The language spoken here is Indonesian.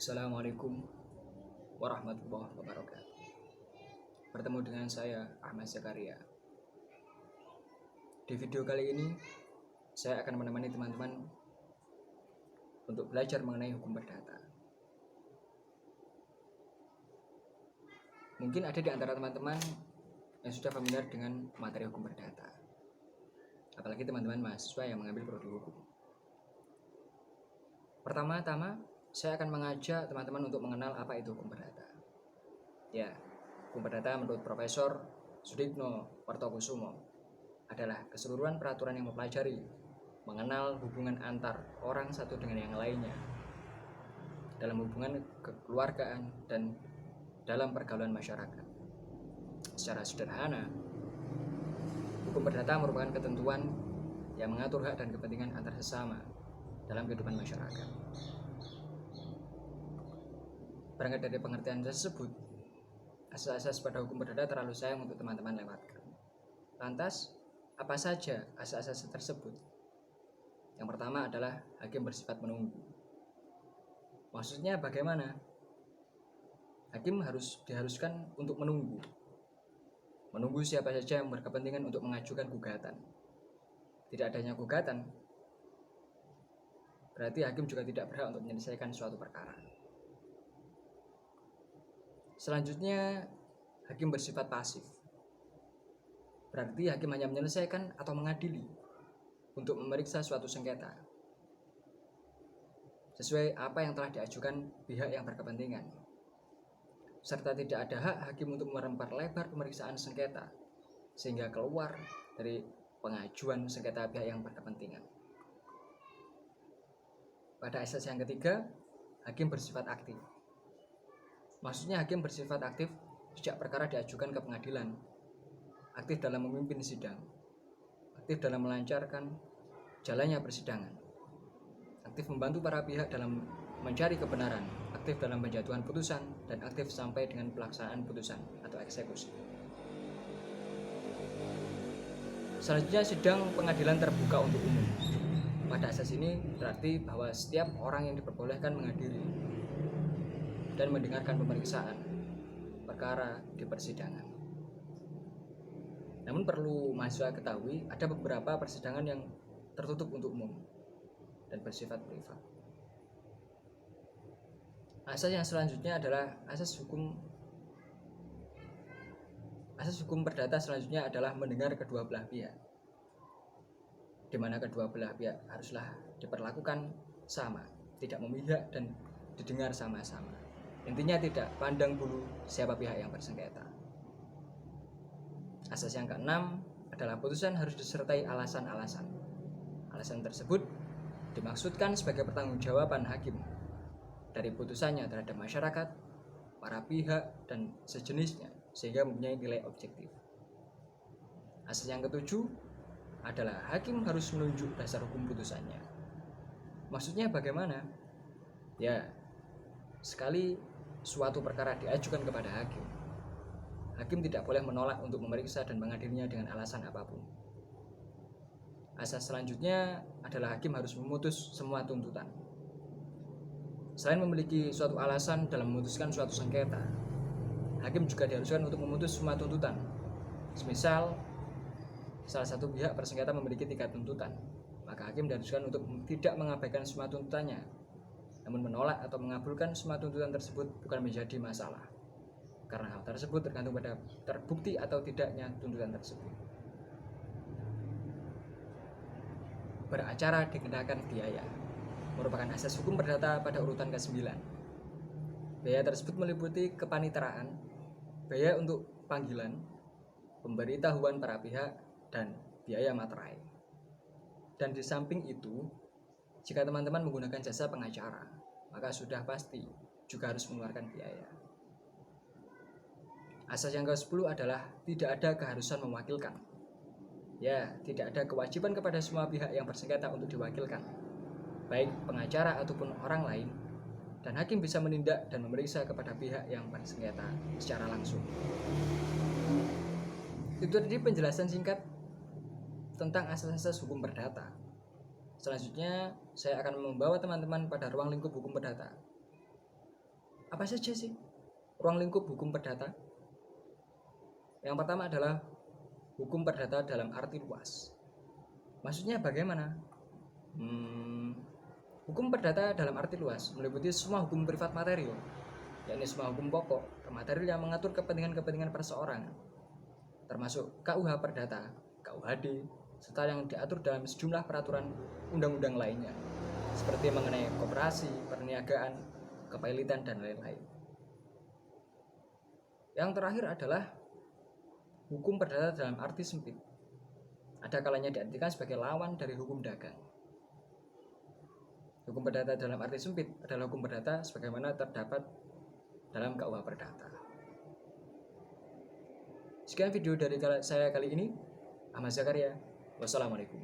Assalamualaikum warahmatullahi wabarakatuh. Bertemu dengan saya Ahmad Zakaria. Di video kali ini saya akan menemani teman-teman untuk belajar mengenai hukum perdata. Mungkin ada di antara teman-teman yang sudah familiar dengan materi hukum perdata, apalagi teman-teman mahasiswa yang mengambil prodi hukum. Pertama-tama saya akan mengajak teman-teman untuk mengenal apa itu hukum perdata. Ya, hukum perdata menurut Profesor Sudipno Partokusumo adalah keseluruhan peraturan yang mempelajari mengenal hubungan antar orang satu dengan yang lainnya dalam hubungan kekeluargaan dan dalam pergaulan masyarakat. Secara sederhana, hukum perdata merupakan ketentuan yang mengatur hak dan kepentingan antar sesama dalam kehidupan masyarakat. Berangkat dari pengertian tersebut, asas-asas pada hukum perdata terlalu sayang untuk teman-teman lewatkan. Lantas, apa saja asas-asas tersebut? Yang pertama adalah hakim bersifat menunggu. Maksudnya bagaimana? Hakim diharuskan untuk menunggu. Menunggu siapa saja yang berkepentingan untuk mengajukan gugatan. Tidak adanya gugatan, berarti hakim juga tidak berhak untuk menyelesaikan suatu perkara. Selanjutnya, hakim bersifat pasif. Berarti hakim hanya menyelesaikan atau mengadili untuk memeriksa suatu sengketa sesuai apa yang telah diajukan pihak yang berkepentingan, serta tidak ada hak hakim untuk memperlebar pemeriksaan sengketa sehingga keluar dari pengajuan sengketa pihak yang berkepentingan. Pada asas yang ketiga, hakim bersifat aktif. Maksudnya hakim bersifat aktif sejak perkara diajukan ke pengadilan, aktif dalam memimpin sidang, aktif dalam melancarkan jalannya persidangan, aktif membantu para pihak dalam mencari kebenaran, aktif dalam penjatuhan putusan, dan aktif sampai dengan pelaksanaan putusan atau eksekusi. Selanjutnya, sidang pengadilan terbuka untuk umum. Pada asas ini berarti bahwa setiap orang yang diperbolehkan menghadiri dan mendengarkan pemeriksaan perkara di persidangan. Namun perlu mahasiswa ketahui, ada beberapa persidangan yang tertutup untuk umum dan bersifat privat. Asas yang selanjutnya adalah asas hukum perdata. Selanjutnya adalah mendengar kedua belah pihak, di mana kedua belah pihak haruslah diperlakukan sama, tidak memihak dan didengar sama-sama. Intinya tidak pandang bulu siapa pihak yang bersengketa. Asas yang keenam adalah putusan harus disertai alasan-alasan. Alasan tersebut dimaksudkan sebagai pertanggungjawaban hakim dari putusannya terhadap masyarakat, para pihak, dan sejenisnya, sehingga mempunyai nilai objektif. Asas yang ketujuh adalah hakim harus menunjuk dasar hukum putusannya. Maksudnya bagaimana? Ya, sekali suatu perkara diajukan kepada hakim, hakim tidak boleh menolak untuk memeriksa dan mengadilinya dengan alasan apapun. Asas selanjutnya adalah hakim harus memutus semua tuntutan. Selain memiliki suatu alasan dalam memutuskan suatu sengketa, hakim juga diharuskan untuk memutus semua tuntutan. Semisal salah satu pihak bersengketa memiliki 3 tuntutan, maka hakim diharuskan untuk tidak mengabaikan semua tuntutannya, namun menolak atau mengabulkan semua tuntutan tersebut bukan menjadi masalah, karena hal tersebut tergantung pada terbukti atau tidaknya tuntutan tersebut. Beracara dikenakan biaya merupakan asas hukum perdata pada urutan ke-9. Biaya tersebut meliputi kepaniteraan, biaya untuk panggilan, pemberitahuan para pihak, dan biaya materai. Dan di samping itu, jika teman-teman menggunakan jasa pengacara, maka sudah pasti juga harus mengeluarkan biaya. Asas yang ke-10 adalah tidak ada keharusan mewakilkan. Ya, tidak ada kewajiban kepada semua pihak yang bersengketa untuk diwakilkan, baik pengacara ataupun orang lain, dan hakim bisa menindak dan memeriksa kepada pihak yang bersengketa secara langsung. Itu tadi penjelasan singkat tentang asas-asas hukum perdata. Selanjutnya, saya akan membawa teman-teman pada ruang lingkup hukum perdata. Apa saja sih ruang lingkup hukum perdata? Yang pertama adalah hukum perdata dalam arti luas. Maksudnya bagaimana? Hukum perdata dalam arti luas meliputi semua hukum privat material, yakni semua hukum pokok material yang mengatur kepentingan-kepentingan perseorangan, termasuk KUH Perdata, KUHD, serta yang diatur dalam sejumlah peraturan undang-undang lainnya, seperti mengenai koperasi, perniagaan, kepailitan, dan lain-lain. Yang terakhir adalah hukum perdata dalam arti sempit. Ada kalanya diartikan sebagai lawan dari hukum dagang. Hukum perdata dalam arti sempit adalah hukum perdata sebagaimana terdapat dalam KUH Perdata. Sekian video dari saya kali ini. Ahmad Zakaria. Wassalamualaikum.